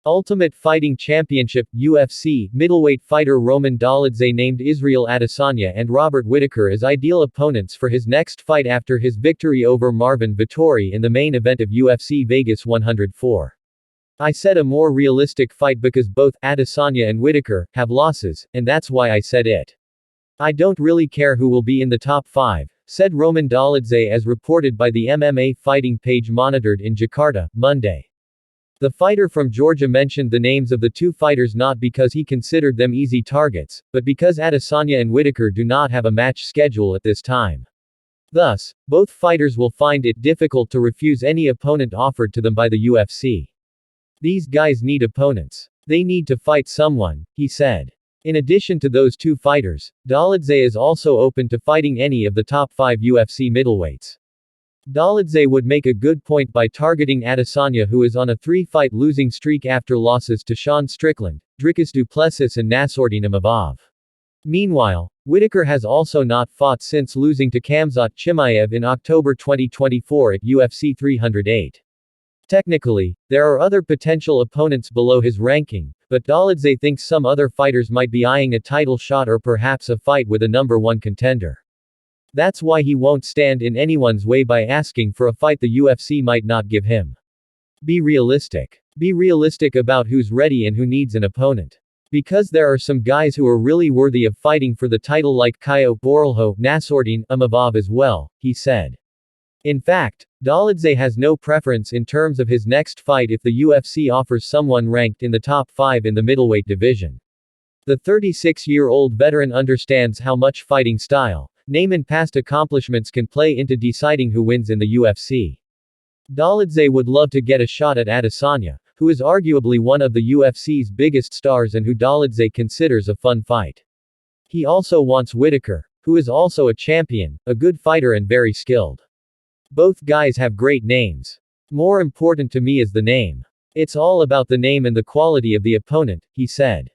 Ultimate Fighting Championship, UFC, middleweight fighter Roman Dolidze named Israel Adesanya and Robert Whittaker as ideal opponents for his next fight after his victory over Marvin Vettori in the main event of UFC Vegas 104. I said a more realistic fight because both Adesanya and Whittaker have losses, and that's why I said it. I don't really care who will be in the top 5, said Roman Dolidze as reported by the MMA Fighting page monitored in Jakarta, Monday. The fighter from Georgia mentioned the names of the two fighters not because he considered them easy targets, but because Adesanya and Whittaker do not have a match schedule at this time. Thus, both fighters will find it difficult to refuse any opponent offered to them by the UFC. These guys need opponents. They need to fight someone, he said. In addition to those two fighters, Dolidze is also open to fighting any of the top 5 UFC middleweights. Dolidze would make a good point by targeting Adesanya, who is on a 3-fight losing streak after losses to Sean Strickland, Dricus du Plessis and Nassourdine Imavov. Meanwhile, Whittaker has also not fought since losing to Khamzat Chimaev in October 2024 at UFC 308. Technically, there are other potential opponents below his ranking, but Dolidze thinks some other fighters might be eyeing a title shot or perhaps a fight with a number 1 contender. That's why he won't stand in anyone's way by asking for a fight the UFC might not give him. Be realistic. Be realistic about who's ready and who needs an opponent. Because there are some guys who are really worthy of fighting for the title like Caio Borralho, Nassourdine Imavov as well, he said. In fact, Dolidze has no preference in terms of his next fight if the UFC offers someone ranked in the top 5 in the middleweight division. The 36-year-old veteran understands how much fighting style, name and past accomplishments can play into deciding who wins in the UFC. Dolidze would love to get a shot at Adesanya, who is arguably one of the UFC's biggest stars and who Dolidze considers a fun fight. He also wants Whittaker, who is also a champion, a good fighter and very skilled. Both guys have great names. More important to me is the name. It's all about the name and the quality of the opponent, he said.